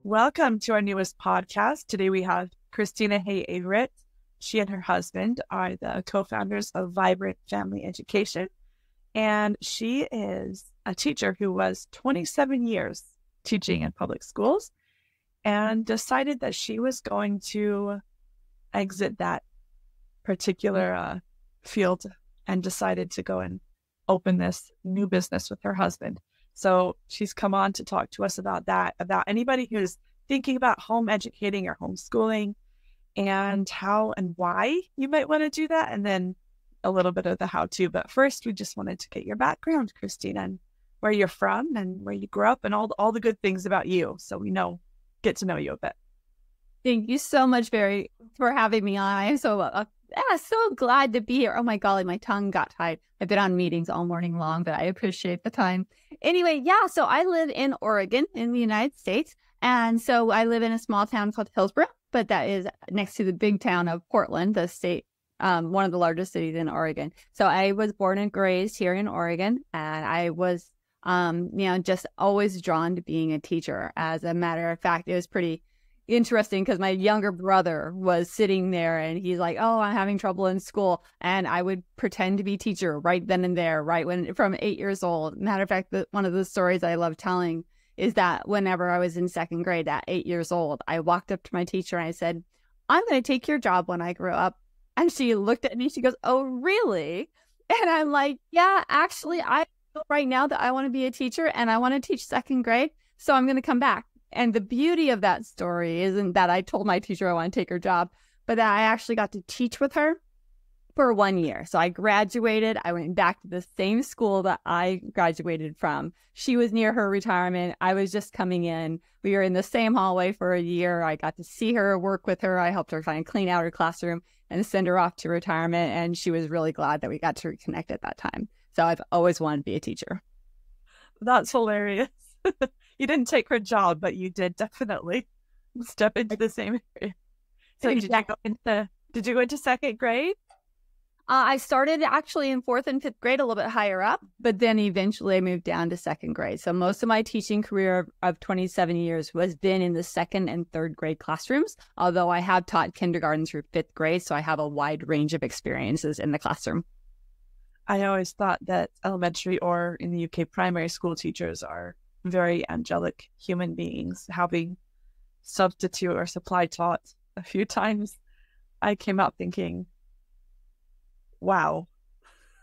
Welcome to our newest podcast. Today we have Kristina Heagh-Avritt. She and her husband are the co-founders of Vibrant Family Education, and she is a teacher who was 27 years teaching in public schools and decided that she was going to exit that particular field and decided to go and open this new business with her husband. So she's come on to talk to us about that, about anybody who's thinking about home educating or homeschooling and how and why you might want to do that, and then a little bit of the how-to. But first, we just wanted to get your background, Kristina, and where you're from and where you grew up and all the good things about you, so we get to know you a bit. Thank you so much, Barry, for having me on. I'm so glad to be here. Oh my golly, my tongue got tied. I've been on meetings all morning long, but I appreciate the time. Anyway, so I live in Oregon in the United States. And so I live in a small town called Hillsborough, but that is next to the big town of Portland, the state, one of the largest cities in Oregon. So I was born and raised here in Oregon, and I was, just always drawn to being a teacher. As a matter of fact, it was pretty interesting because my younger brother was sitting there and he's like, "Oh, I'm having trouble in school." And I would pretend to be teacher right then and there, from 8 years old. Matter of fact, one of the stories I love telling is that whenever I was in second grade at 8 years old, I walked up to my teacher and I said, "I'm going to take your job when I grow up." And she looked at me, she goes, "Oh, really?" And I'm like, "Yeah, actually, I feel right now that I want to be a teacher and I want to teach second grade. So I'm going to come back." And the beauty of that story isn't that I told my teacher I want to take her job, but that I actually got to teach with her for 1 year. So I graduated. I went back to the same school that I graduated from. She was near her retirement. I was just coming in. We were in the same hallway for a year. I got to see her, work with her. I helped her kind of clean out her classroom and send her off to retirement. And she was really glad that we got to reconnect at that time. So I've always wanted to be a teacher. That's hilarious. You didn't take her job, but you did definitely step into the same area. So did you go into second grade? I started actually in fourth and fifth grade, a little bit higher up, but then eventually I moved down to second grade. So most of my teaching career of 27 years has been in the second and third grade classrooms, although I have taught kindergarten through fifth grade, so I have a wide range of experiences in the classroom. I always thought that elementary or in the UK primary school teachers are very angelic human beings. Having substitute or supply taught a few times, I came out thinking, wow,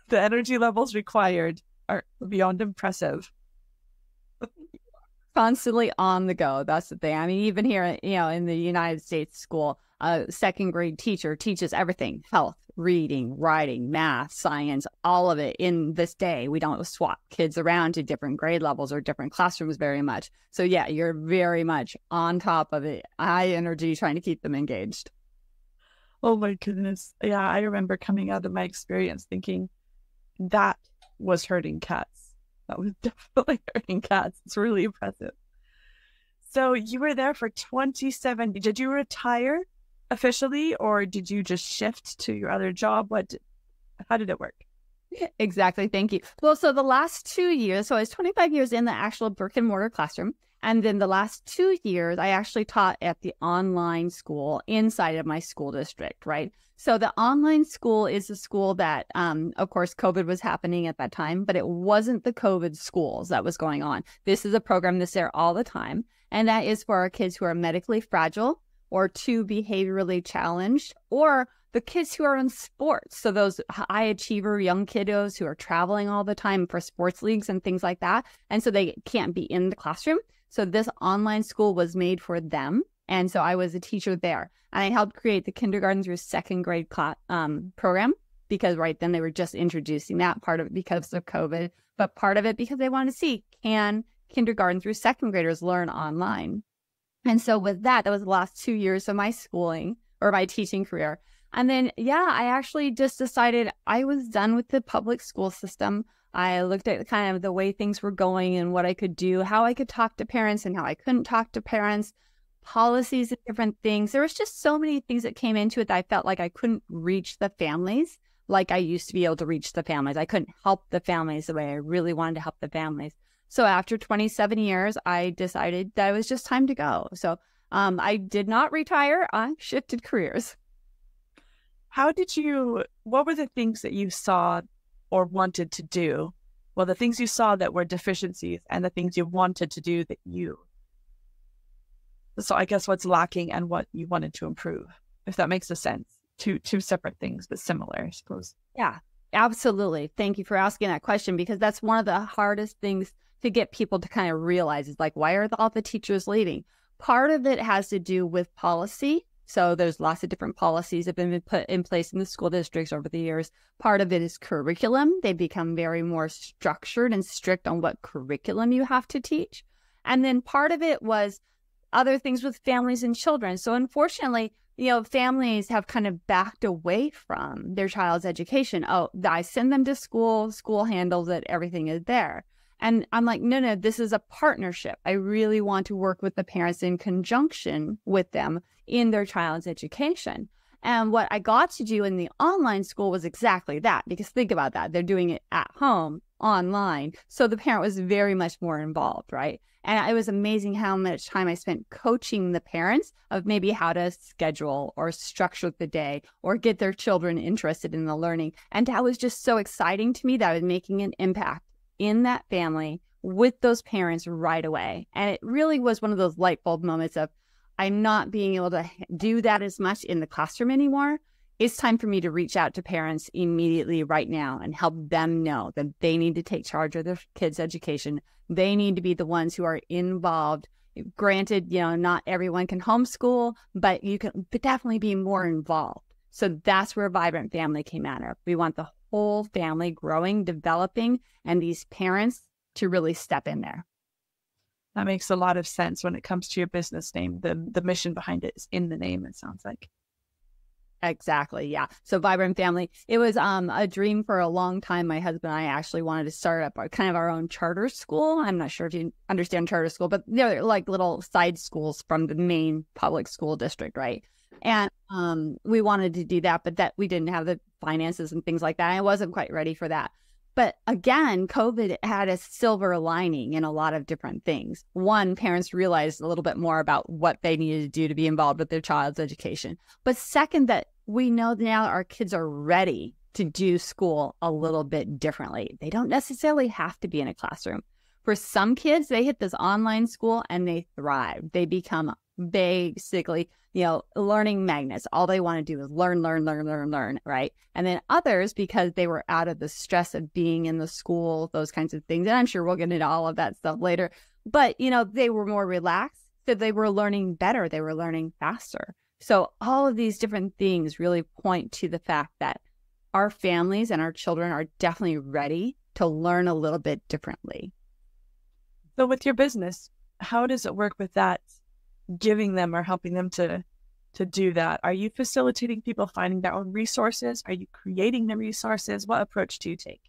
the energy levels required are beyond impressive. Constantly on the go. That's the thing. I mean, even here, in the United States school, a second grade teacher teaches everything: health, reading, writing, math, science, all of it in this day. We don't swap kids around to different grade levels or different classrooms very much. So yeah, you're very much on top of it. High energy, trying to keep them engaged. Oh my goodness. Yeah, I remember coming out of my experience thinking that was hurting cats. That was definitely hurting cats. It's really impressive. So you were there for 27. Did you retire officially, or did you just shift to your other job? How did it work? Exactly. Thank you. Well, so the last 2 years, so I was 25 years in the actual brick and mortar classroom. And then the last 2 years, I actually taught at the online school inside of my school district, right? So the online school is a school that, of course, COVID was happening at that time, but it wasn't the COVID schools that was going on. This is a program that's there all the time. And that is for our kids who are medically fragile or too behaviorally challenged, or the kids who are in sports. So those high achiever young kiddos who are traveling all the time for sports leagues and things like that. And so they can't be in the classroom. So this online school was made for them. And so I was a teacher there. And I helped create the kindergarten through second grade program, because right then they were just introducing that, part of it because of COVID, but part of it because they wanted to see, can kindergarten through second graders learn online? And so with that was the last 2 years of my schooling or my teaching career. And then, I actually just decided I was done with the public school system. I looked at kind of the way things were going and what I could do, how I could talk to parents and how I couldn't talk to parents, policies and different things. There was just so many things that came into it that I felt like I couldn't reach the families like I used to be able to reach the families. I couldn't help the families the way I really wanted to help the families. So after 27 years, I decided that it was just time to go. So I did not retire. I shifted careers. What were the things that you saw or wanted to do? Well, the things you saw that were deficiencies and the things you wanted to do so I guess what's lacking and what you wanted to improve, if that makes a sense. Two separate things, but similar, I suppose. Yeah, absolutely. Thank you for asking that question, because that's one of the hardest things to get people to kind of realize is like, why are all the teachers leaving? Part of it has to do with policy. So there's lots of different policies that have been put in place in the school districts over the years. Part of it is curriculum. They become very more structured and strict on what curriculum you have to teach. And then part of it was other things with families and children. So unfortunately, families have kind of backed away from their child's education. Oh, I send them to school, school handles it, everything is there. And I'm like, no, this is a partnership. I really want to work with the parents in conjunction with them in their child's education. And what I got to do in the online school was exactly that, because think about that. They're doing it at home, online. So the parent was very much more involved, right? And it was amazing how much time I spent coaching the parents of maybe how to schedule or structure the day or get their children interested in the learning. And that was just so exciting to me that I was making an impact in that family with those parents right away. And it really was one of those light bulb moments of, I'm not being able to do that as much in the classroom anymore. It's time for me to reach out to parents immediately right now and help them know that they need to take charge of their kids' education. They need to be the ones who are involved. Granted, not everyone can homeschool, but you can definitely be more involved. So that's where Vibrant Family came out of. We want the whole family growing, developing, and these parents to really step in there. That makes a lot of sense when it comes to your business name. The mission behind it is in the name, it sounds like. Exactly. Yeah. So Vibrant Family, it was a dream for a long time. My husband and I actually wanted to start up kind of our own charter school. I'm not sure if you understand charter school, but they're like little side schools from the main public school district, right? And we wanted to do that, but that we didn't have the finances and things like that. I wasn't quite ready for that. But again, COVID had a silver lining in a lot of different things. One, parents realized a little bit more about what they needed to do to be involved with their child's education. But second, that we know now our kids are ready to do school a little bit differently. They don't necessarily have to be in a classroom. For some kids, they hit this online school and they thrive. They become basically, learning magnets. All they want to do is learn, right? And then others, because they were out of the stress of being in the school, those kinds of things. And I'm sure we'll get into all of that stuff later. But, they were more relaxed, so they were learning better. They were learning faster. So all of these different things really point to the fact that our families and our children are definitely ready to learn a little bit differently. So with your business, how does it work with that, giving them or helping them to do that? Are you facilitating people finding their own resources? Are you creating the resources? What approach do you take?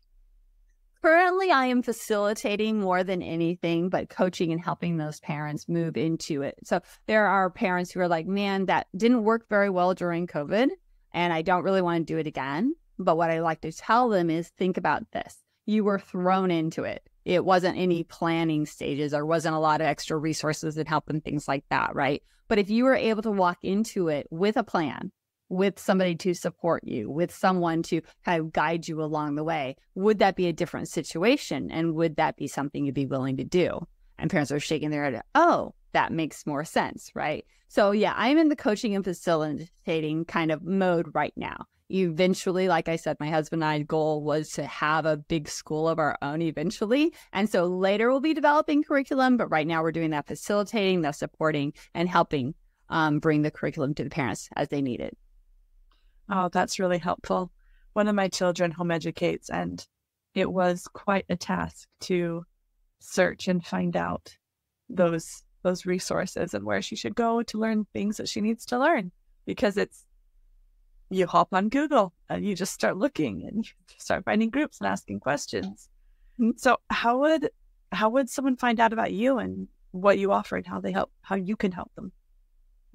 Currently, I am facilitating more than anything, but coaching and helping those parents move into it. So there are parents who are like, man, that didn't work very well during COVID, and I don't really want to do it again. But what I like to tell them is, think about this. You were thrown into it. It wasn't any planning stages. There wasn't a lot of extra resources and help and things like that, right? But if you were able to walk into it with a plan, with somebody to support you, with someone to kind of guide you along the way, would that be a different situation? And would that be something you'd be willing to do? And parents are shaking their head, oh, that makes more sense, right? So yeah, I'm in the coaching and facilitating kind of mode right now. Eventually, like I said, my husband and I's goal was to have a big school of our own eventually. And so later we'll be developing curriculum, but right now we're doing that facilitating, the supporting, and helping bring the curriculum to the parents as they need it. Oh, that's really helpful. One of my children home educates, and it was quite a task to search and find out those resources and where she should go to learn things that she needs to learn, because you hop on Google and you just start looking and you start finding groups and asking questions. So how would someone find out about you and what you offer and how you can help them?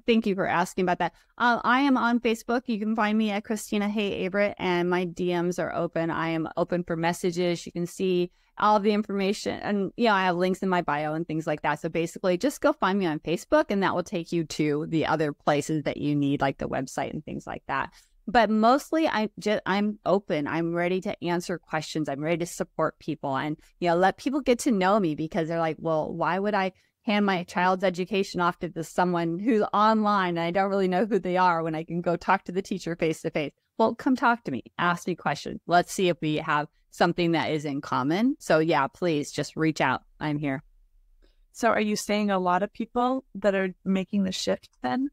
Thank you for asking about that. I am on Facebook. You can find me at Kristina Heagh-Avritt, and my DMs are open. I am open for messages. You can see all the information, and I have links in my bio and things like that. So basically, just go find me on Facebook, and that will take you to the other places that you need, like the website and things like that. But mostly, I'm open. I'm ready to answer questions. I'm ready to support people, and let people get to know me, because they're like, well, why would I hand my child's education off to someone who's online and I don't really know who they are, when I can go talk to the teacher face to face? Well, come talk to me, ask me questions. Let's see if we have something that is in common. So yeah, please just reach out. I'm here. So are you saying a lot of people that are making the shift then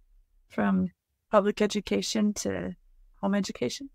from public education to home education?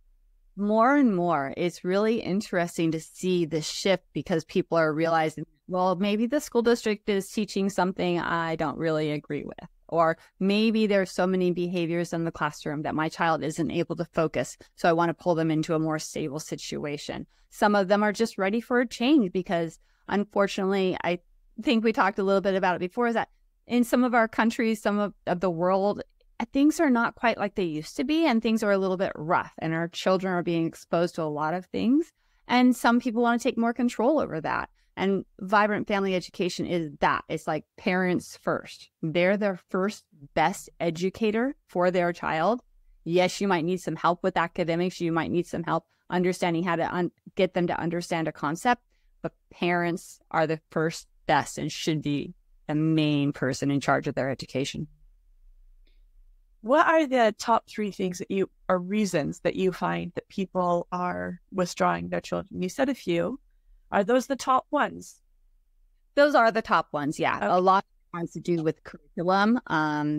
More and more. It's really interesting to see the shift, because people are realizing, well, maybe the school district is teaching something I don't really agree with. Or maybe there's so many behaviors in the classroom that my child isn't able to focus. So I want to pull them into a more stable situation. Some of them are just ready for a change, because unfortunately, I think we talked a little bit about it before, is that in some of our countries, some of the world, things are not quite like they used to be, and things are a little bit rough, and our children are being exposed to a lot of things. And some people want to take more control over that. And vibrant family education is that. It's like parents first. They're their first best educator for their child. Yes, you might need some help with academics. You might need some help understanding how to get them to understand a concept. But parents are the first best and should be the main person in charge of their education. What are the top 3 things or reasons that you find that people are withdrawing their children? You said a few. Are those the top ones? Those are the top ones, yeah. Okay. A lot has to do with curriculum.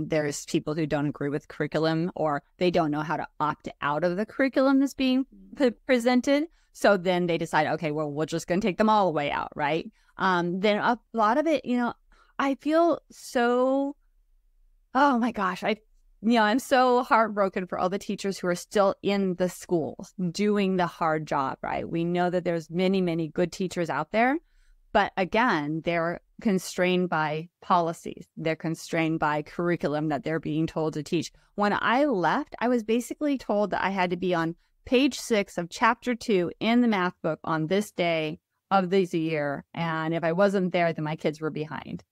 There's people who don't agree with curriculum, or they don't know how to opt out of the curriculum that's being presented. So then they decide, okay, well, we're just going to take them all the way out, right? Then a lot of it, I feel so, oh my gosh, I'm so heartbroken for all the teachers who are still in the schools doing the hard job, right? We know that there's many, many good teachers out there, but again, they're constrained by policies. They're constrained by curriculum that they're being told to teach. When I left, I was basically told that I had to be on page 6 of chapter 2 in the math book on this day of this year. And if I wasn't there, then my kids were behind.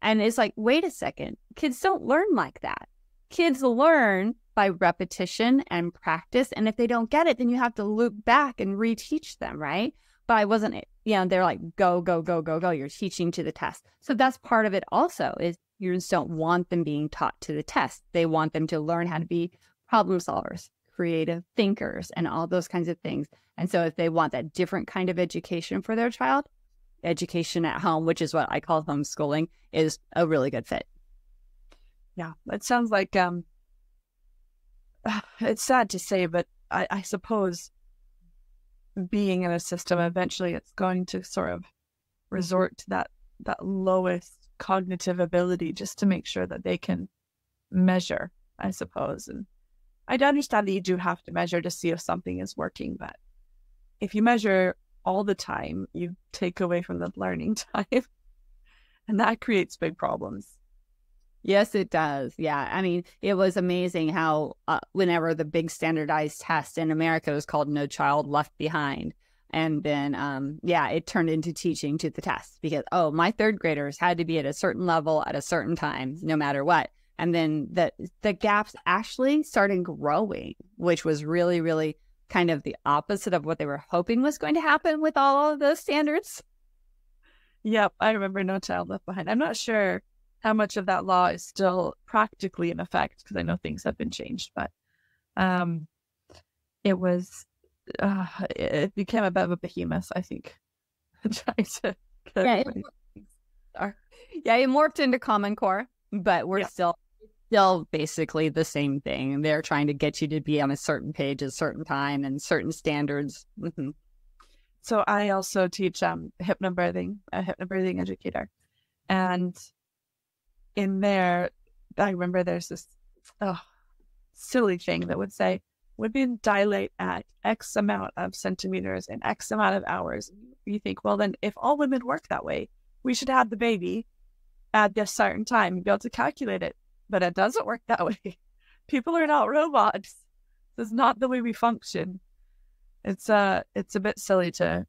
And it's like, wait a second, kids don't learn like that. Kids learn by repetition and practice. And if they don't get it, then you have to loop back and reteach them, right? But I wasn't, they're like, go, go, go, go, go. You're teaching to the test. So that's part of it also, is you just don't want them being taught to the test. They want them to learn how to be problem solvers, creative thinkers, and all those kinds of things. And so if they want that different kind of education for their child, education at home, which is what I call homeschooling, is a really good fit. Yeah, it sounds like it's sad to say, but I suppose being in a system, eventually it's going to sort of resort to that lowest cognitive ability, just to make sure that they can measure, I suppose. And I understand that you do have to measure to see if something is working, but if you measure all the time, you take away from the learning time, and that creates big problems. Yes, it does. Yeah. I mean, it was amazing how whenever the big standardized test in America was called No Child Left Behind. And then, it turned into teaching to the test, because, my 3rd graders had to be at a certain level at a certain time, no matter what. And then the gaps actually started growing, which was really, really kind of the opposite of what they were hoping was going to happen with all of those standards. Yep. I remember No Child Left Behind. I'm not sure how much of that law is still practically in effect, because I know things have been changed, but it was, it became a bit of a behemoth, I think, trying to it morphed into Common Core, but we're still basically the same thing. They're trying to get you to be on a certain page at a certain time and certain standards. Mm-hmm. So I also teach hypnobirthing, a hypnobirthing educator, and in there, I remember there's this silly thing that would say, women dilate at X amount of centimeters in X amount of hours. You think, well, then if all women work that way, we should have the baby at this certain time and be able to calculate it. but it doesn't work that way. People are not robots. This is not the way we function. It's a bit silly to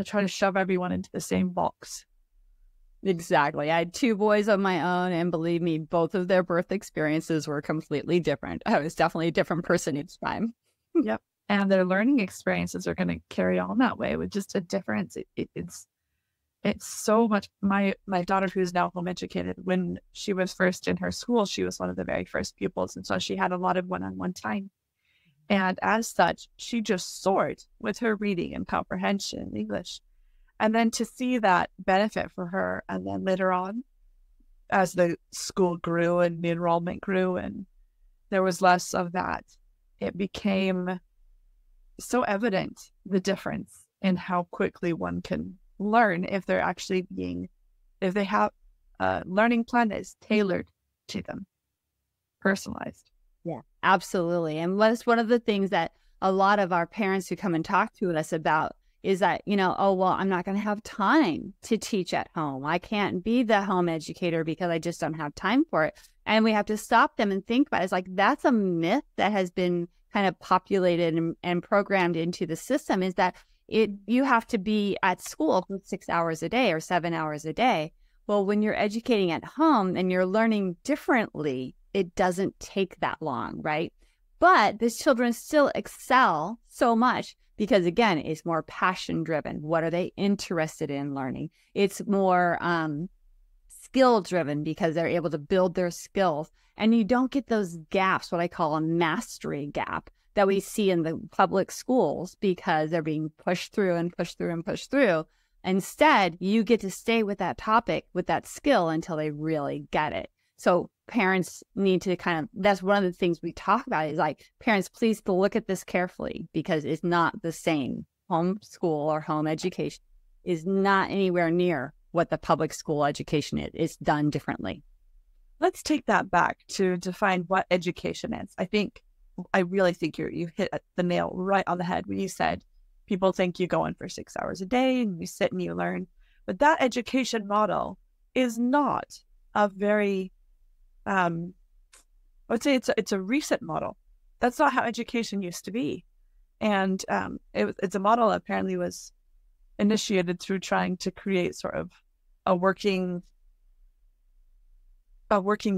try to shove everyone into the same box. Exactly. I had 2 boys of my own, and believe me, both of their birth experiences were completely different. I was definitely a different person each time. Yep. And their learning experiences are going to carry on that way with just a difference. It's so much. My daughter, who's now home educated, when she was first in her school, she was one of the very first pupils. And so she had a lot of one-on-one time. And as such, she just soared with her reading and comprehension in English. And then to see that benefit for her, and then later on, as the school grew and the enrollment grew and there was less of that, it became so evident, the difference in how quickly one can learn if they have a learning plan that is tailored to them, personalized. Yeah, absolutely. And what's one of the things that a lot of our parents who come and talk to us about is that, oh, well, I'm not going to have time to teach at home. I can't be the home educator because I just don't have time for it. And we have to stop them and think about it. It's like, that's a myth that has been kind of populated and programmed into the system, is that you have to be at school for 6 hours a day or 7 hours a day. Well, when you're educating at home and you're learning differently, it doesn't take that long, right? But the children still excel so much because, again, it's more passion driven. What are they interested in learning? It's more skill driven because they're able to build their skills. And you don't get those gaps, what I call a mastery gap, that we see in the public schools because they're being pushed through and pushed through and pushed through. Instead, you get to stay with that topic, with that skill until they really get it. So parents need to that's one of the things we talk about, is like, parents, please look at this carefully because it's not the same. Home school or home education is not anywhere near what the public school education is. It's done differently. Let's take that back to define what education is. I really think you hit the nail right on the head when you said people think you go in for 6 hours a day and you sit and you learn. But that education model is not a very, I would say it's a recent model. That's not how education used to be. And it's a model that apparently was initiated through trying to create sort of a working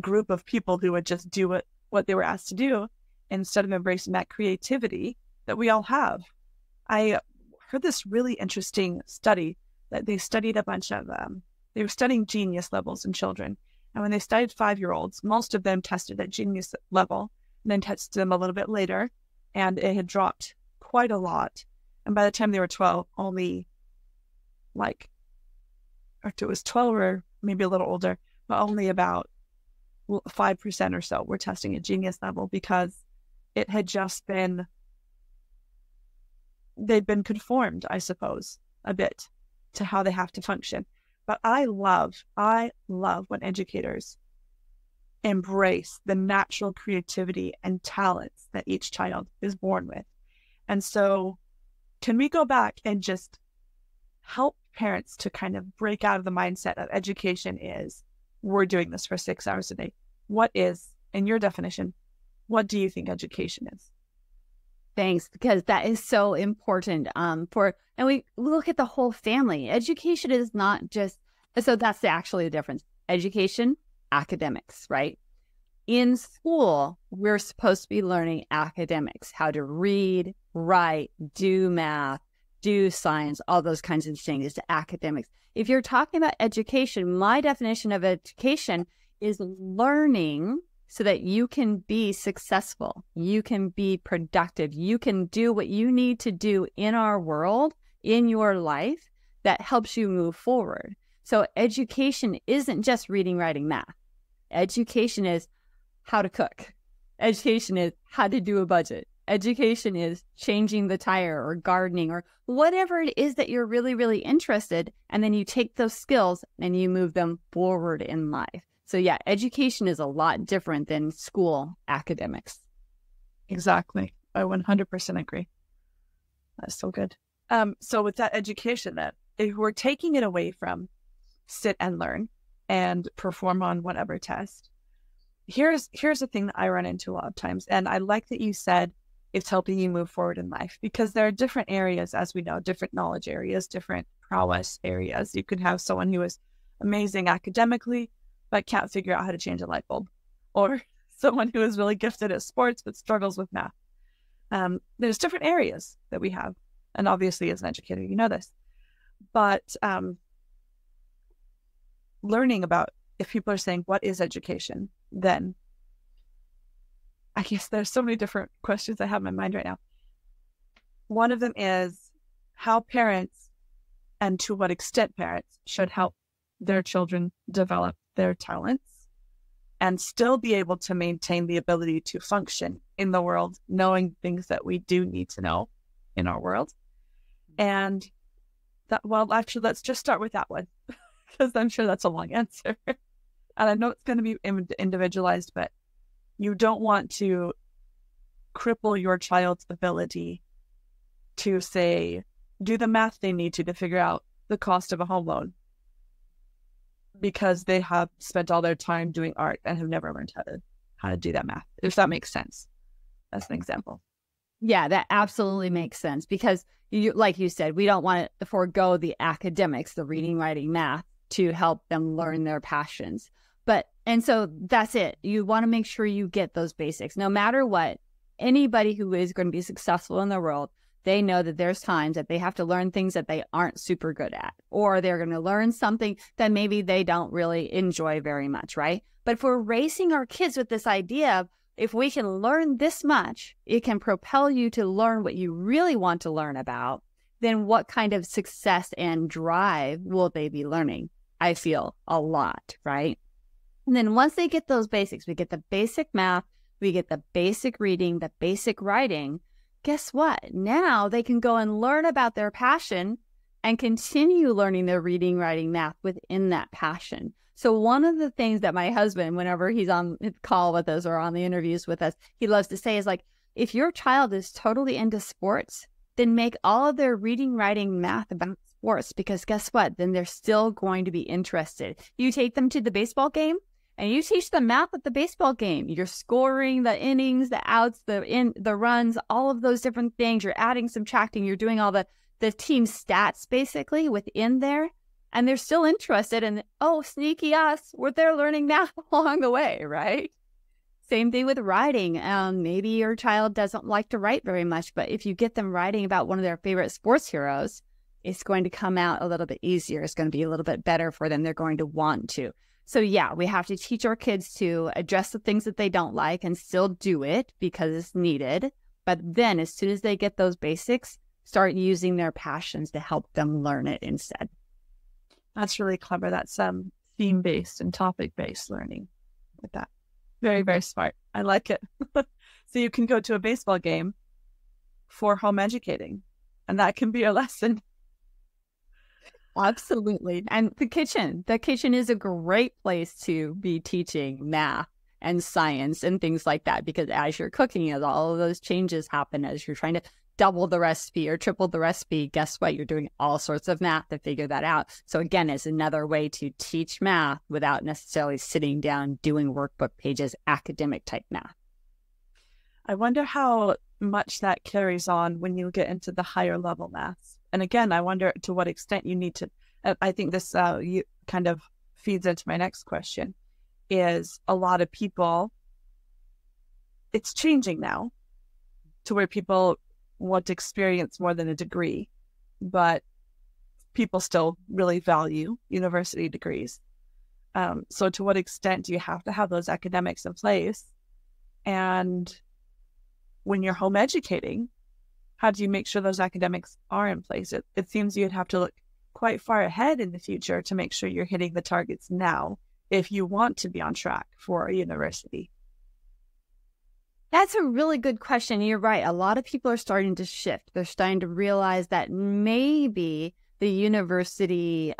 group of people who would just do what they were asked to do instead of embracing that creativity that we all have. I heard this really interesting study that they studied a bunch of, they were studying genius levels in children. And when they studied 5-year-olds, most of them tested at genius level and then tested them a little bit later, and it had dropped quite a lot. And by the time they were 12, only or it was 12 or maybe a little older, but only about 5% or so were testing at genius level because it had just been, they'd been conformed, I suppose, a bit to how they have to function. But I love when educators embrace the natural creativity and talents that each child is born with. And so can we go back and just help parents to kind of break out of the mindset of education is, we're doing this for 6 hours a day. What is, in your definition, what do you think education is? Thanks, because that is so important and we look at the whole family. Education is not just, so that's actually the difference. Education, academics, right? In school, we're supposed to be learning academics, how to read, write, do math, do science, all those kinds of things. It's academics. If you're talking about education, my definition of education is learning so that you can be successful, you can be productive, you can do what you need to do in our world, in your life, that helps you move forward. So education isn't just reading, writing, math. Education is how to cook. Education is how to do a budget. Education is changing the tire or gardening or whatever it is that you're really, really interested. And then you take those skills and you move them forward in life. So yeah, education is a lot different than school academics. Exactly. I 100% agree. That's so good. So with that education, that if we're taking it away from sit and learn and perform on whatever test, here's the thing that I run into a lot of times. And I like that you said it's helping you move forward in life, because there are different areas, as we know, different knowledge areas, different prowess areas. You could have someone who is amazing academically, but can't figure out how to change a light bulb, or someone who is really gifted at sports, but struggles with math. There's different areas that we have. And obviously as an educator, you know this, but learning about, if people are saying, what is education? Then I guess there's so many different questions I have in my mind right now. One of them is how parents, and to what extent parents, should help their children develop their talents and still be able to maintain the ability to function in the world, knowing things that we do need to know in our world. And that, well, actually, let's just start with that one, because I'm sure that's a long answer. And I know it's going to be individualized, but you don't want to cripple your child's ability to, say, do the math they need to figure out the cost of a home loan, because they have spent all their time doing art and have never learned how to do that math, if that makes sense, as an example. Yeah, that absolutely makes sense, because like you said, we don't want to forego the academics, the reading, writing, math, to help them learn their passions. And so that's it. You want to make sure you get those basics. No matter what, anybody who is going to be successful in the world, they know that there's times that they have to learn things that they aren't super good at, or they're going to learn something that maybe they don't really enjoy very much, right? But if we're raising our kids with this idea of, if we can learn this much, it can propel you to learn what you really want to learn about, then what kind of success and drive will they be learning? I feel a lot, right? And then once they get those basics, we get the basic math, we get the basic reading, the basic writing, guess what? Now they can go and learn about their passion and continue learning their reading, writing, math within that passion. So one of the things that my husband, whenever he's on the call with us or on the interviews with us, he loves to say is like, if your child is totally into sports, then make all of their reading, writing, math about sports, because guess what? Then they're still going to be interested. You take them to the baseball game and you teach them math at the baseball game. You're scoring the innings, the outs, the runs, all of those different things. You're adding, subtracting. You're doing all the team stats basically within there. And they're still interested in, oh, sneaky us, we're there learning math along the way, right? Same thing with writing. Maybe your child doesn't like to write very much, but if you get them writing about one of their favorite sports heroes, it's going to come out a little bit easier. It's going to be a little bit better for them. They're going to want to. So yeah, we have to teach our kids to address the things that they don't like and still do it because it's needed. But then as soon as they get those basics, start using their passions to help them learn it instead. That's really clever. That's theme-based and topic-based learning with that. Very, very smart. I like it. So you can go to a baseball game for home educating, and that can be a lesson. Absolutely. And the kitchen is a great place to be teaching math and science and things like that, because as you're cooking, as all of those changes happen, as you're trying to double the recipe or triple the recipe, guess what? You're doing all sorts of math to figure that out. So again, it's another way to teach math without necessarily sitting down doing workbook pages, academic type math. I wonder how much that carries on when you get into the higher level maths. And again, I wonder to what extent you need to, I think this you kind of feeds into my next question, is a lot of people, it's changing now to where people want experience more than a degree, but people still really value university degrees. So to what extent do you have to have those academics in place? And when you're home educating, how do you make sure those academics are in place? It seems you'd have to look quite far ahead in the future to make sure you're hitting the targets now if you want to be on track for a university. That's a really good question. You're right. A lot of people are starting to shift. They're starting to realize that maybe the university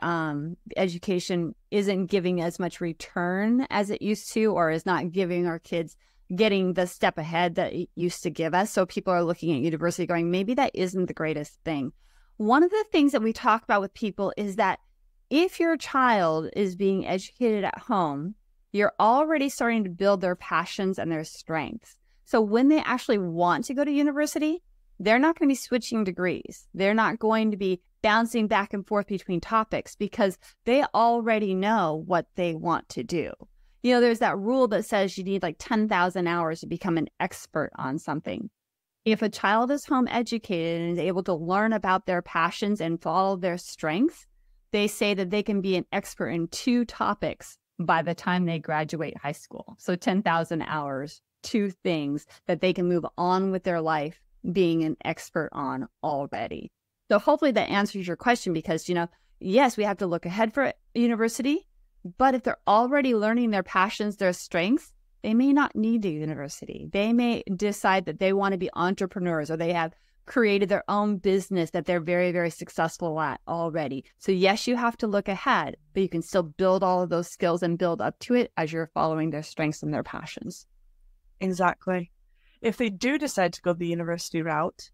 education isn't giving as much return as it used to, or is not giving our kids getting the step ahead that it used to give us. So people are looking at university going, maybe that isn't the greatest thing. One of the things that we talk about with people is that if your child is being educated at home you're already starting to build their passions and their strengths. So when they actually want to go to university, they're not going to be switching degrees. They're not going to be bouncing back and forth between topics because they already know what they want to do. You know, there's that rule that says you need like 10,000 hours to become an expert on something. If a child is home educated and is able to learn about their passions and follow their strengths, they say that they can be an expert in 2 topics by the time they graduate high school. So 10,000 hours, 2 things that they can move on with their life being an expert on already. So hopefully that answers your question because, you know, yes, we have to look ahead for university, but if they're already learning their passions, their strengths, they may not need the university. They may decide that they want to be entrepreneurs or they have created their own business that they're very, very successful at already. So yes, you have to look ahead, but you can still build all of those skills and build up to it as you're following their strengths and their passions. Exactly. If they do decide to go the university route,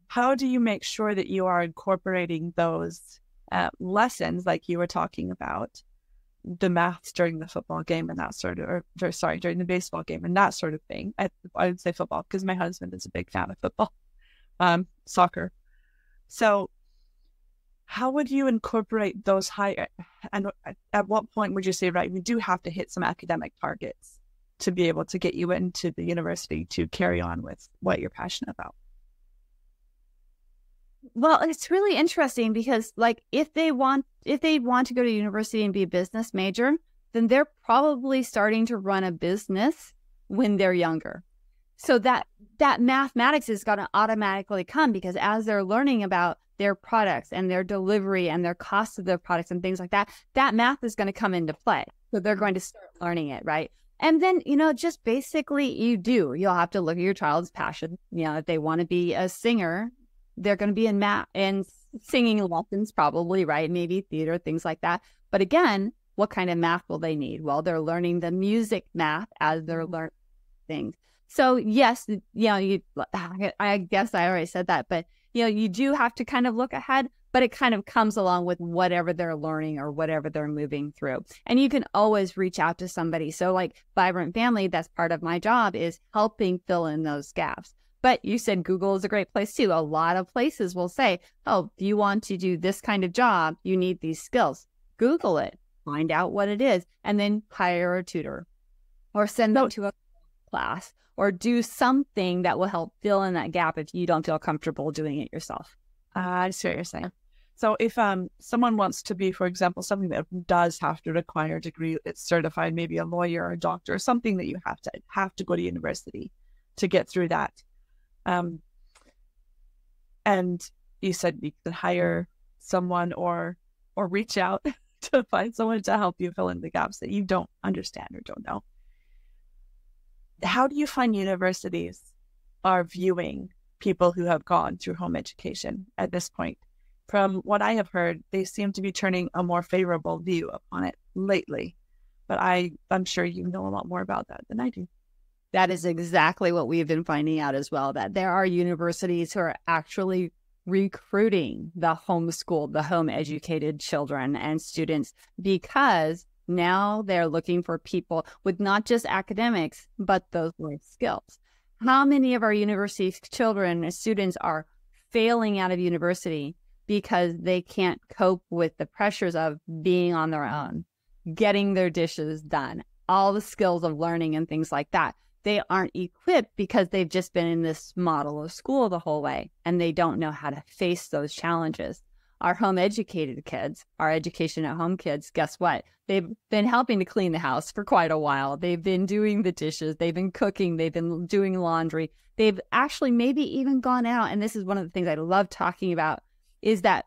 how do you make sure that you are incorporating those lessons like you were talking about, the maths during the football game and that sort of, during the baseball game and that sort of thing? I would say football because my husband is a big fan of football, soccer. So how would you incorporate those and at what point would you say, right, we do have to hit some academic targets to be able to get you into the university to carry on with what you're passionate about? Well, it's really interesting because like if they want to go to university and be a business major, then they're probably starting to run a business when they're younger. So that mathematics is going to automatically come because as they're learning about their products and their delivery and their cost of their products and things like that, that math is going to come into play. So they're going to start learning it, right? And then, you know, just basically you'll have to look at your child's passion. You know, if they want to be a singer, they're going to be in math and singing lessons probably, right? Maybe theater, things like that. But again, what kind of math will they need? Well, they're learning the music math as they're learning things. So yes, you know, I guess I already said that, but you know, you do have to kind of look ahead, but it kind of comes along with whatever they're learning or whatever they're moving through. And you can always reach out to somebody. So like Vibrant Family, that's part of my job is helping fill in those gaps. But you said Google is a great place too. A lot of places will say, oh, if you want to do this kind of job, you need these skills. Google it, find out what it is, and then hire a tutor or send them to a class or do something that will help fill in that gap if you don't feel comfortable doing it yourself. I see what you're saying. So if someone wants to be, for example, something that does have to require a degree, it's certified, maybe a lawyer or a doctor, or something that you have to go to university to get through that. And you said you could hire someone or reach out to find someone to help you fill in the gaps that you don't understand or don't know. How do you find universities are viewing people who have gone through home education at this point? From what I have heard, they seem to be turning a more favorable view upon it lately. But I'm sure you know a lot more about that than I do. That is exactly what we've been finding out as well, that there are universities who are actually recruiting the homeschooled, the home educated children and students because now they're looking for people with not just academics, but those life skills. How many of our university children and students are failing out of university because they can't cope with the pressures of being on their own, getting their dishes done, all the skills of learning and things like that? They aren't equipped because they've just been in this model of school the whole way, and they don't know how to face those challenges. Our home educated kids, our education at home kids, guess what? They've been helping to clean the house for quite a while. They've been doing the dishes. They've been cooking. They've been doing laundry. They've actually maybe even gone out. And this is one of the things I love talking about is that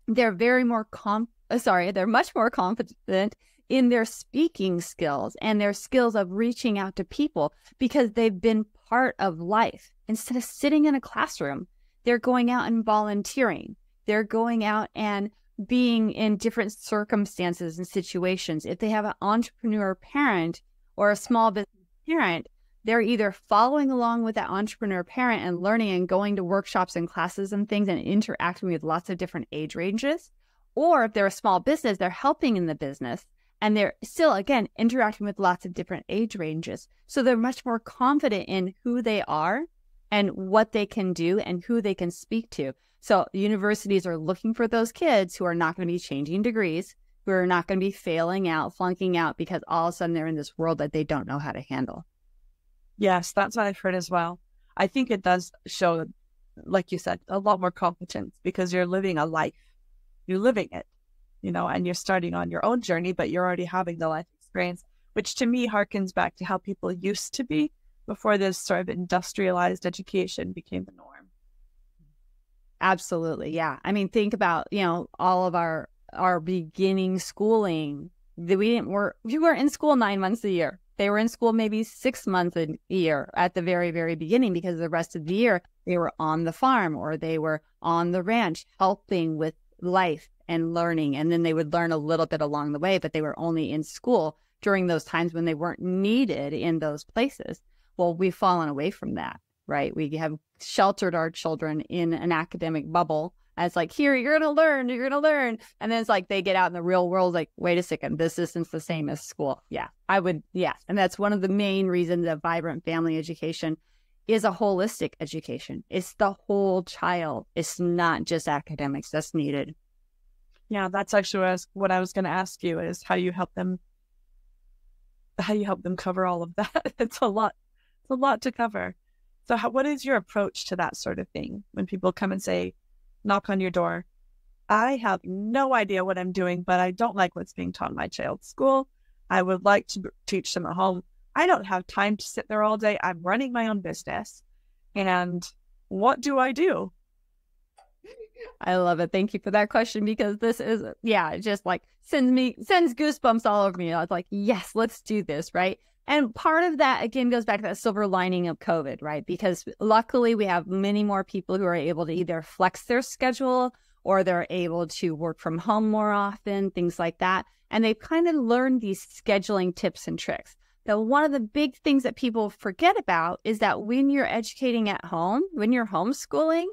they're they're much more confident in their speaking skills and their skills of reaching out to people because they've been part of life. Instead of sitting in a classroom, they're going out and volunteering. They're going out and being in different circumstances and situations. If they have an entrepreneur parent or a small business parent, they're either following along with that entrepreneur parent and learning and going to workshops and classes and things and interacting with lots of different age ranges. Or if they're a small business, they're helping in the business. And they're still, again, interacting with lots of different age ranges. So they're much more confident in who they are and what they can do and who they can speak to. So universities are looking for those kids who are not going to be changing degrees, who are not going to be failing out, flunking out, because all of a sudden they're in this world that they don't know how to handle. Yes, that's what I've heard as well. I think it does show, like you said, a lot more competence because you're living a life. You're living it, and you're starting on your own journey, but you're already having the life experience, which to me harkens back to how people used to be before this sort of industrialized education became the norm. Absolutely. Yeah. I mean, think about, all of our beginning schooling. We weren't in school 9 months a year. They were in school maybe 6 months a year at the very, very beginning, because the rest of the year they were on the farm or they were on the ranch helping with life and learning. And then they would learn a little bit along the way, but they were only in school during those times when they weren't needed in those places. Well, we've fallen away from that, right? We have sheltered our children in an academic bubble. And it's like, here, you're going to learn. And then it's like they get out in the real world, like, wait a second, this isn't the same as school. Yeah, yes. And that's one of the main reasons that vibrant family education is a holistic education. It's the whole child. It's not just academics that's needed. Yeah, that's actually what I was going to ask you, is how you help them cover all of that. It's a lot to cover. So what is your approach to that sort of thing when people come and say, knock on your door, I have no idea what I'm doing, but I don't like what's being taught in my child's school. I would like to teach them at home. I don't have time to sit there all day. I'm running my own business. And what do I do? I love it. Thank you for that question, because this is, just like sends goosebumps all over me. I was like, yes, let's do this, right? And part of that, again, goes back to that silver lining of COVID, right? Because luckily we have many more people who are able to either flex their schedule or they're able to work from home more often, things like that. And they've kind of learned these scheduling tips and tricks. Now, one of the big things that people forget about is that when you're educating at home, when you're homeschooling,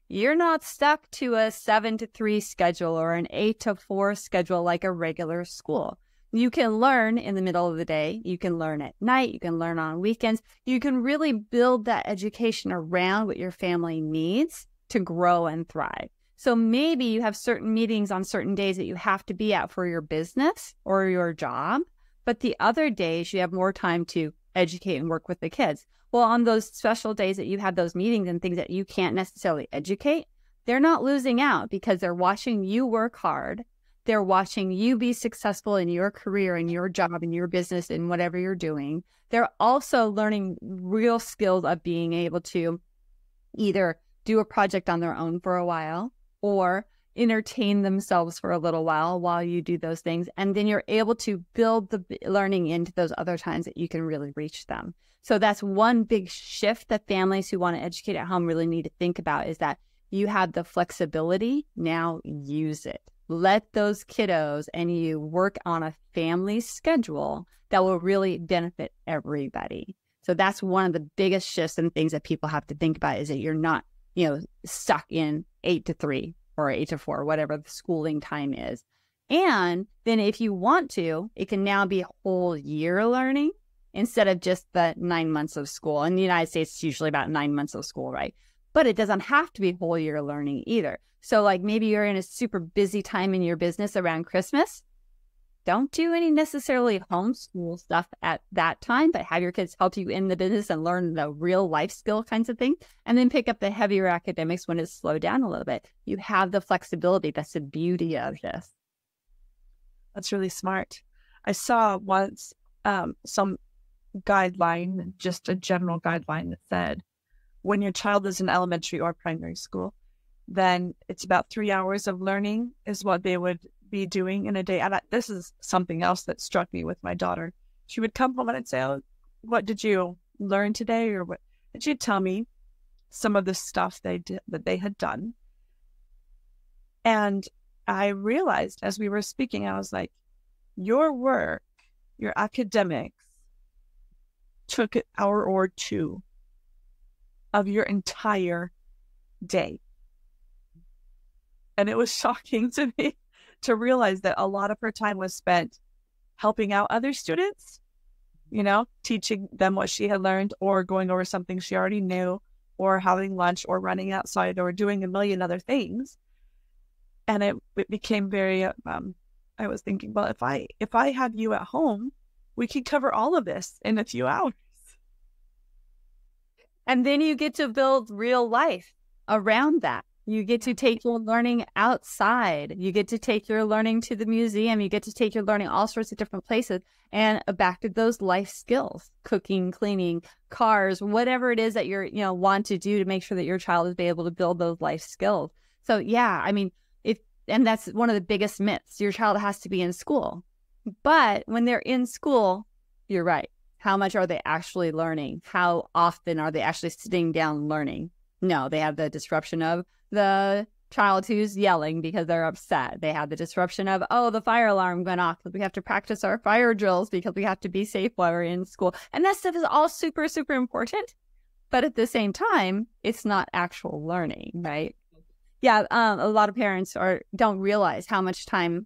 you're not stuck to a 7 to 3 schedule or an 8 to 4 schedule like a regular school. You can learn in the middle of the day. You can learn at night. You can learn on weekends. You can really build that education around what your family needs to grow and thrive. So maybe you have certain meetings on certain days that you have to be at for your business or your job, but the other days you have more time to educate and work with the kids. Well, on those special days that you have those meetings and things that you can't necessarily educate, they're not losing out because they're watching you work hard. They're watching you be successful in your career, in your job, in your business, in whatever you're doing. They're also learning real skills of being able to either do a project on their own for a while or entertain themselves for a little while you do those things. And then you're able to build the learning into those other times that you can really reach them. So that's one big shift that families who want to educate at home really need to think about, is that you have the flexibility. Now use it. Let those kiddos and you work on a family schedule that will really benefit everybody. So that's one of the biggest shifts and things that people have to think about, is that you're not, stuck in 8 to 3 or 8 to 4, whatever the schooling time is. And then if you want to, it can now be a whole year learning instead of just the 9 months of school. In the United States, it's usually about 9 months of school, right? But it doesn't have to be whole year learning either. So like maybe you're in a super busy time in your business around Christmas. Don't do any necessarily homeschool stuff at that time, but have your kids help you in the business and learn the real life skill kinds of things, and then pick up the heavier academics when it's slowed down a little bit. You have the flexibility. That's the beauty of this. That's really smart. I saw once some guideline, just a general guideline that said, when your child is in elementary or primary school, then it's about 3 hours of learning is what they would be doing in a day. And this is something else that struck me with my daughter. She would come home and I'd say, oh, what did you learn today? Or what? And she'd tell me some of the stuff that they had done. And I realized as we were speaking, I was like, your work, your academics took an hour or two of your entire day. And it was shocking to me to realize that a lot of her time was spent helping out other students, teaching them what she had learned, or going over something she already knew, or having lunch, or running outside, or doing a million other things. And it became very, I was thinking, well, if I have you at home, we could cover all of this in a few hours. And then you get to build real life around that. You get to take your learning outside. You get to take your learning to the museum. You get to take your learning all sorts of different places, and back to those life skills: cooking, cleaning, cars, whatever it is that you're, want to do to make sure that your child is able to build those life skills. So yeah, I mean, and that's one of the biggest myths. Your child has to be in school. But when they're in school, you're right. How much are they actually learning? How often are they actually sitting down learning? No, they have the disruption of the child who's yelling because they're upset. They have the disruption of, the fire alarm went off because we have to practice our fire drills because we have to be safe while we're in school. And that stuff is all super, super important. But at the same time, it's not actual learning, right? Yeah, a lot of parents don't realize how much time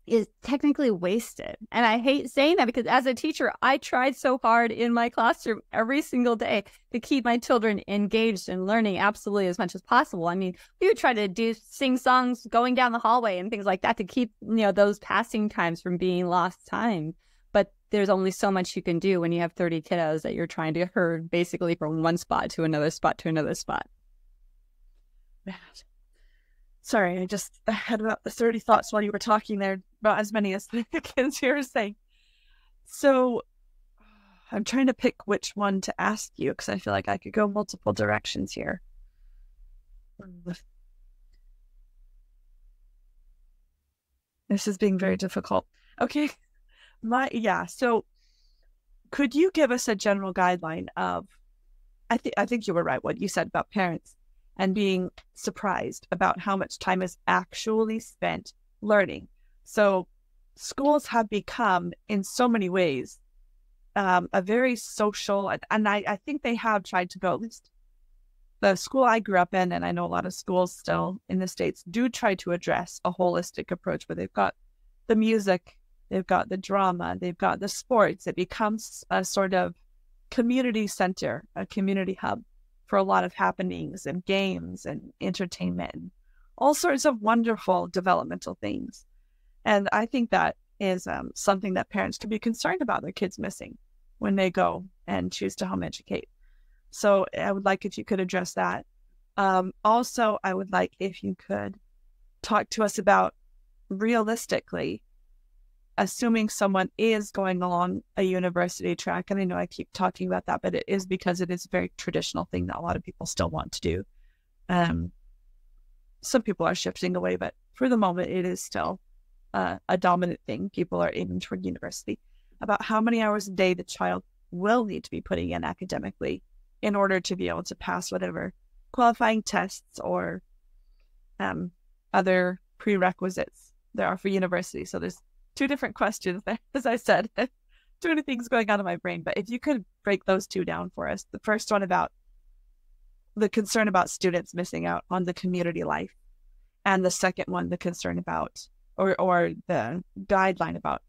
is technically wasted. And I hate saying that because as a teacher, I tried so hard in my classroom every single day to keep my children engaged and learning absolutely as much as possible. I mean, we would try to sing songs going down the hallway and things like that to keep, those passing times from being lost time. But there's only so much you can do when you have 30 kiddos that you're trying to herd basically from one spot to another spot to another spot. Man. Sorry, I had about 30 thoughts while you were talking there, about as many as the kids you were saying. So I'm trying to pick which one to ask you because I feel like I could go multiple directions here. This is being very difficult. Okay. So could you give us a general guideline of, I think you were right, what you said about parents and being surprised about how much time is actually spent learning. So schools have become, in so many ways, a very social, and I think they have tried to go, at least the school I grew up in, and I know a lot of schools still in the States do try to address a holistic approach where they've got the music, they've got the drama, they've got the sports. It becomes a sort of community center, a community hub for a lot of happenings and games and entertainment, and all sorts of wonderful developmental things. And I think that is something that parents can be concerned about their kids missing when they go and choose to home educate. So I would like if you could address that. Also, I would like if you could talk to us about, realistically, assuming someone is going along a university track, and I know I keep talking about that, but it is because it is a very traditional thing that a lot of people still want to do. Some people are shifting away, but for the moment, it is still a dominant thing. People are aiming toward university. About how many hours a day the child will need to be putting in academically in order to be able to pass whatever qualifying tests or other prerequisites there are for university. So there's two different questions there, as I said. Too many things going on in my brain, but if you could break those two down for us. The first one about the concern about students missing out on the community life, and the second one, the concern about, or the guideline about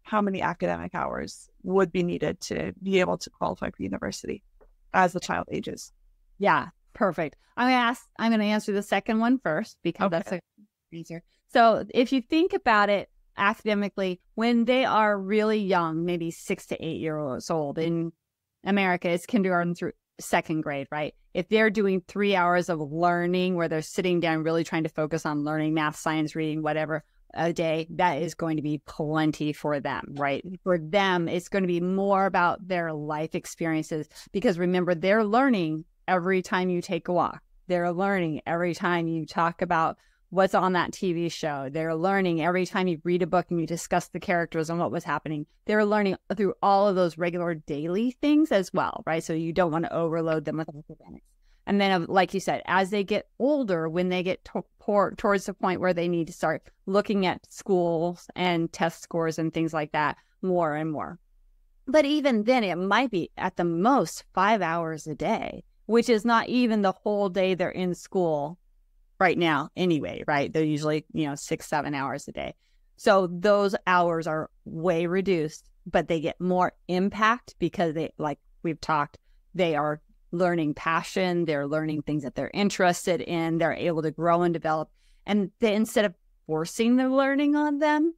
how many academic hours would be needed to be able to qualify for university as the child ages. Yeah, perfect. I'm going to answer the second one first because that's easier. So if you think about it, academically, when they are really young, maybe 6 to 8 years old in America, it's kindergarten through second grade, right? If they're doing 3 hours of learning where they're sitting down really trying to focus on learning math, science, reading, whatever a day, that is going to be plenty for them, right? For them, it's going to be more about their life experiences because remember, they're learning every time you take a walk. They're learning every time you talk about what's on that TV show. They're learning every time you read a book and you discuss the characters and what was happening. They're learning through all of those regular daily things as well, right? So you don't want to overload them with academics. And then, like you said, as they get older, when they get towards the point where they need to start looking at schools and test scores and things like that more and more. But even then, it might be at the most 5 hours a day, which is not even the whole day they're in school right now anyway, right? They're usually, 6-7 hours a day. So those hours are way reduced, but they get more impact because they, like we've talked, they are learning passion, they're learning things that they're interested in, they're able to grow and develop. And they, instead of forcing the learning on them,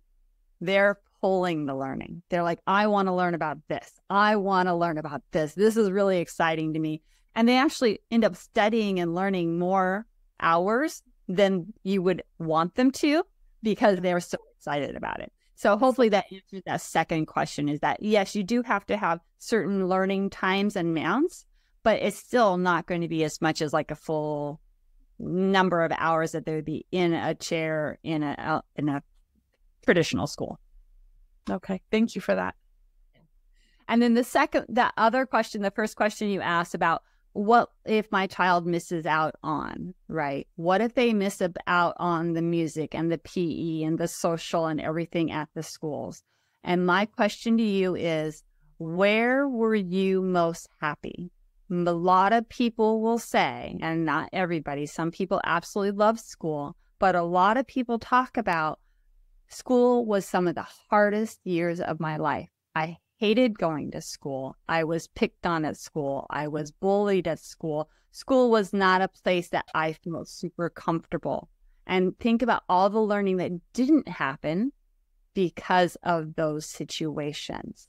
they're pulling the learning. They're like, I want to learn about this. I want to learn about this. This is really exciting to me. And they actually end up studying and learning more hours than you would want them to because they're so excited about it. So hopefully that answers that second question, is that yes, you do have to have certain learning times and amounts, but it's still not going to be as much as like a full number of hours that they would be in a chair in a traditional school. Okay. Thank you for that. And then the other question, the first question you asked about, what if my child misses out on, right? What if they miss out on the music and the PE and the social and everything at the schools? And my question to you is, where were you most happy? A lot of people will say, and not everybody, some people absolutely love school, but a lot of people talk about school was some of the hardest years of my life. I hated going to school. I was picked on at school. I was bullied at school. School was not a place that I felt super comfortable. And think about all the learning that didn't happen because of those situations.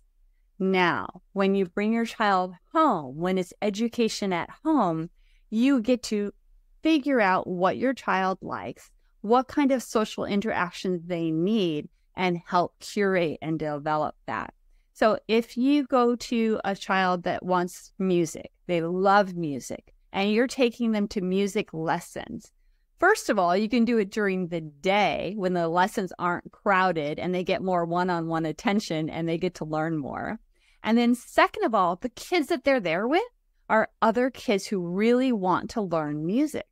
Now, when you bring your child home, when it's education at home, you get to figure out what your child likes, what kind of social interactions they need, and help curate and develop that. So if you go to a child that wants music, they love music, and you're taking them to music lessons, first of all, you can do it during the day when the lessons aren't crowded and they get more one-on-one attention and they get to learn more. And then second of all, the kids that they're there with are other kids who really want to learn music.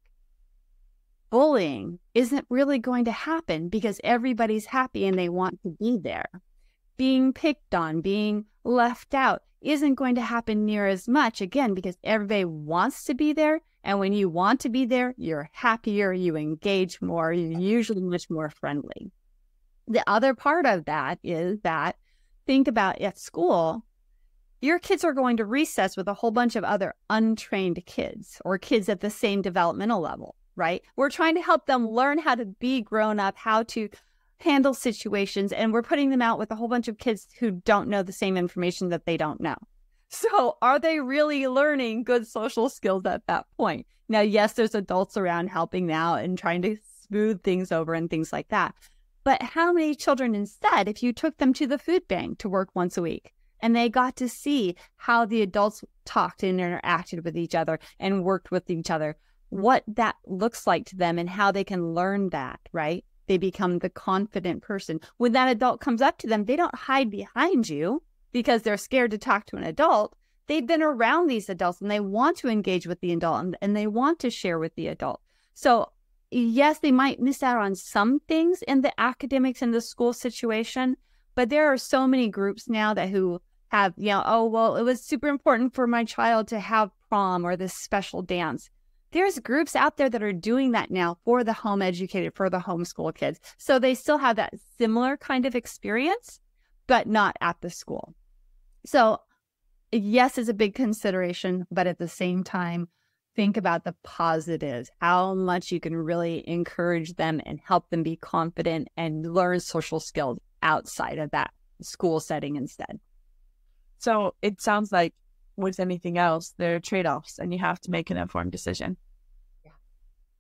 Bullying isn't really going to happen because everybody's happy and they want to be there. Being picked on, being left out isn't going to happen near as much, again, because everybody wants to be there. And when you want to be there, you're happier, you engage more, you're usually much more friendly. The other part of that is that, think about at school, your kids are going to recess with a whole bunch of other untrained kids or kids at the same developmental level, right? We're trying to help them learn how to be grown up, how to handle situations, and we're putting them out with a whole bunch of kids who don't know the same information that they don't know. So are they really learning good social skills at that point? Now, yes, there's adults around helping out and trying to smooth things over and things like that. But how many children instead, if you took them to the food bank to work once a week and they got to see how the adults talked and interacted with each other and worked with each other, what that looks like to them and how they can learn that, right? They become the confident person. When that adult comes up to them, they don't hide behind you because they're scared to talk to an adult. They've been around these adults and they want to engage with the adult and they want to share with the adult. So yes, they might miss out on some things in the academics and the school situation, but there are so many groups now that who have, oh, well, it was super important for my child to have prom or this special dance. There's groups out there that are doing that now for the home educated, for the homeschool kids. So they still have that similar kind of experience, but not at the school. So yes, it's a big consideration, but at the same time, think about the positives, how much you can really encourage them and help them be confident and learn social skills outside of that school setting instead. So it sounds like with anything else, there are trade-offs and you have to make an informed decision. Yeah,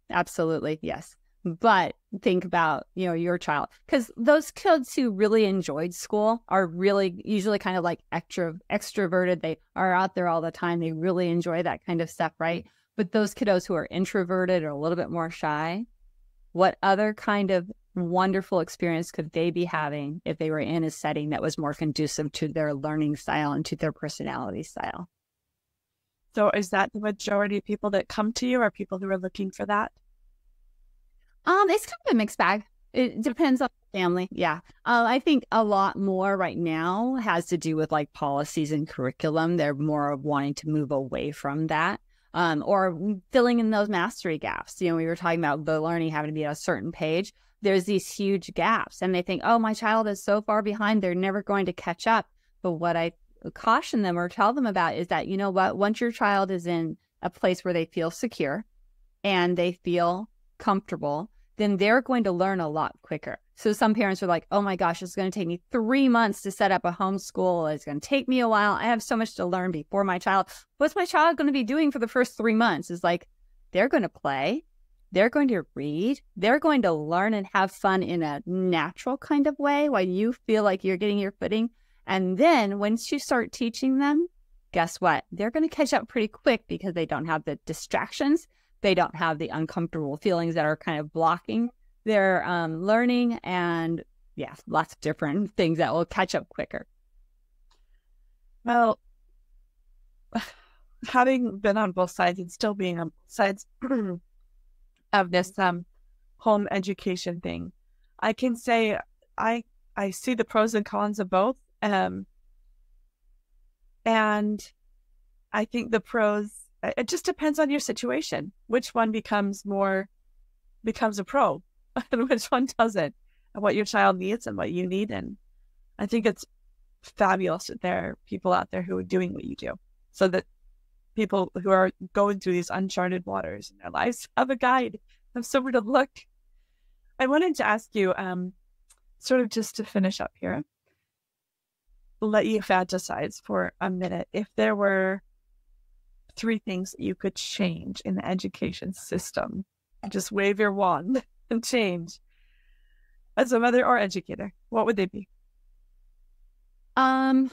absolutely. Yes. But think about, your child, because those kids who really enjoyed school are really usually kind of like extroverted. They are out there all the time. They really enjoy that kind of stuff, right? But those kiddos who are introverted or a little bit more shy, what other kind of wonderful experience could they be having if they were in a setting that was more conducive to their learning style and to their personality style? So is that the majority of people that come to you, or people who are looking for that? It's kind of a mixed bag. It depends on the family. Yeah. I think a lot more right now has to do with like policies and curriculum. They're more of wanting to move away from that. Or filling in those mastery gaps. We were talking about the learning having to be at a certain page. there's these huge gaps and they think, oh, my child is so far behind, they're never going to catch up. But what I caution them or tell them about is that, you know what, once your child is in a place where they feel secure and they feel comfortable, then they're going to learn a lot quicker. So some parents are like, oh my gosh, it's going to take me 3 months to set up a homeschool. It's going to take me a while. I have so much to learn before my child. What's my child going to be doing for the first 3 months? Is like, they're going to play. They're going to read. They're going to learn and have fun in a natural kind of way while you feel like you're getting your footing. And then once you start teaching them, guess what? They're going to catch up pretty quick because they don't have the distractions. They don't have the uncomfortable feelings that are kind of blocking their learning, and yeah, lots of different things that will catch up quicker. Well, having been on both sides and still being on both sides of this home education thing, I can say I see the pros and cons of both. And I think the pros, it just depends on your situation, which one becomes a pro and which one doesn't, and what your child needs and what you need. And I think it's fabulous that there are people out there who are doing what you do, so that people who are going through these uncharted waters in their lives have a guide, have somewhere to look. I wanted to ask you, sort of just to finish up here, let you fantasize for a minute. If there were 3 things that you could change in the education system, just wave your wand and change, as a mother or educator, what would they be? The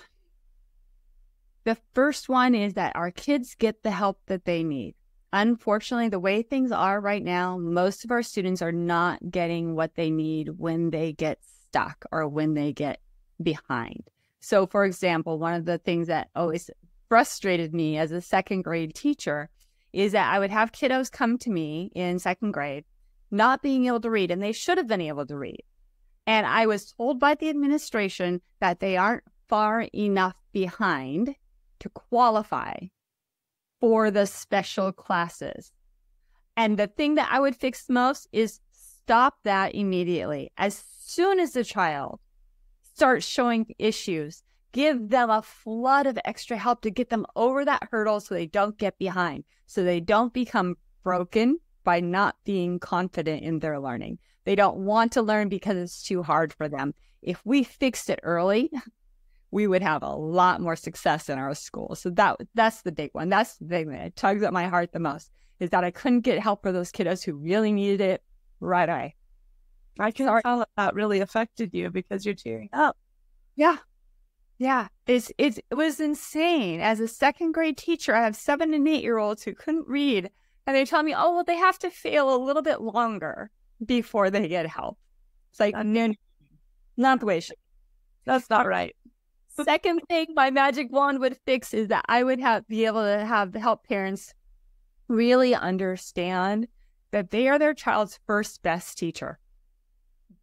first one is that our kids get the help that they need. Unfortunately, the way things are right now, most of our students are not getting what they need when they get stuck or when they get behind. So, for example, one of the things that always frustrated me as a second grade teacher is that I would have kiddos come to me in second grade not being able to read, and they should have been able to read. And I was told by the administration that they aren't far enough behind to qualify for the special classes. And the thing that I would fix most is stop that immediately. As soon as the child starts showing issues, give them a flood of extra help to get them over that hurdle so they don't get behind, so they don't become broken by not being confident in their learning. They don't want to learn because it's too hard for them. If we fixed it early, we would have a lot more success in our school. So that's the big one. That's the thing that tugs at my heart the most, is that I couldn't get help for those kiddos who really needed it right away. I can tell that really affected you because you're tearing up. Yeah. Yeah. It was insane. As a second grade teacher, I have 7 and 8-year-olds who couldn't read. And they tell me, oh, well, they have to fail a little bit longer before they get help. It's like, no, not the way it should. That's not right. Second thing my magic wand would fix is that I would be able to help parents really understand that they are their child's first best teacher.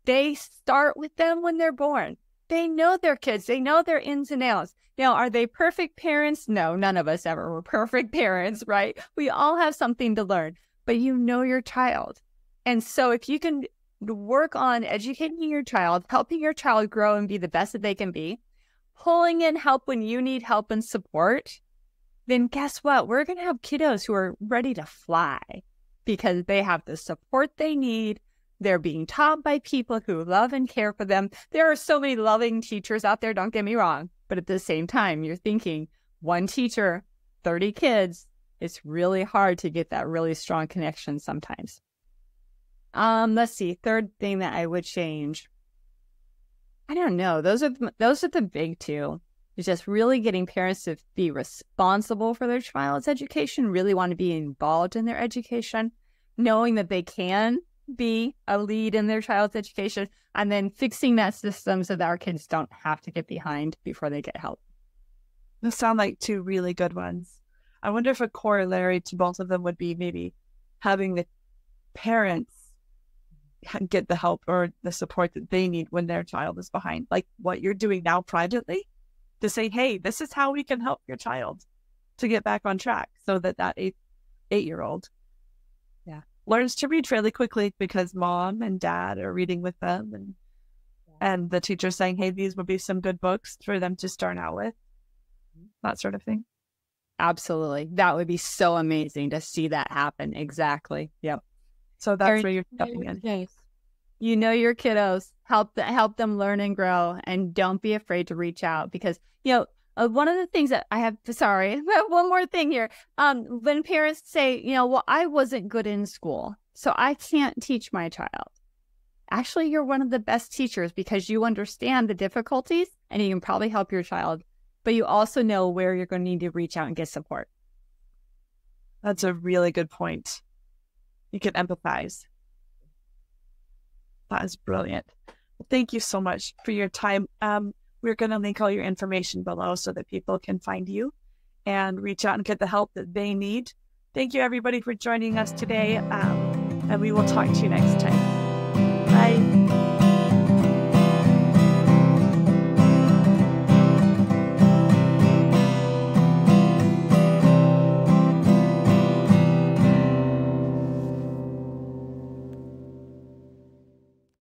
They start with them when they're born. They know their kids. They know their ins and outs. Now, are they perfect parents? No, none of us ever were perfect parents, right? We all have something to learn, but you know your child. And so if you can work on educating your child, helping your child grow and be the best that they can be, pulling in help when you need help and support, then guess what? We're going to have kiddos who are ready to fly because they have the support they need. They're being taught by people who love and care for them. There are so many loving teachers out there, don't get me wrong. But at the same time, you're thinking, one teacher, 30 kids, it's really hard to get that really strong connection sometimes. Let's see. Third thing that I would change. I don't know. Those are the big 2. It's just really getting parents to be responsible for their child's education, really want to be involved in their education, knowing that they can be a lead in their child's education, and then fixing that system so that our kids don't have to get behind before they get help. Those sound like 2 really good ones. I wonder if a corollary to both of them would be maybe having the parents get the help or the support that they need when their child is behind, like what you're doing now privately, to say, hey, this is how we can help your child to get back on track, so that 8-year-old learns to read fairly quickly because mom and dad are reading with them, and the teacher saying, hey, these would be some good books for them to start out with, that sort of thing. Absolutely. That would be so amazing to see that happen. Exactly. Yep. So that's where you're stepping in. You know your kiddos, help them learn and grow, and don't be afraid to reach out, because, one of the things that I have, sorry, one more thing here. When parents say, well, I wasn't good in school, so I can't teach my child. Actually, you're one of the best teachers because you understand the difficulties and you can probably help your child, but you also know where you're going to need to reach out and get support. That's a really good point. You can empathize. That is brilliant. Thank you so much for your time. We're going to link all your information below so that people can find you and reach out and get the help that they need. Thank you, everybody, for joining us today. And we will talk to you next time.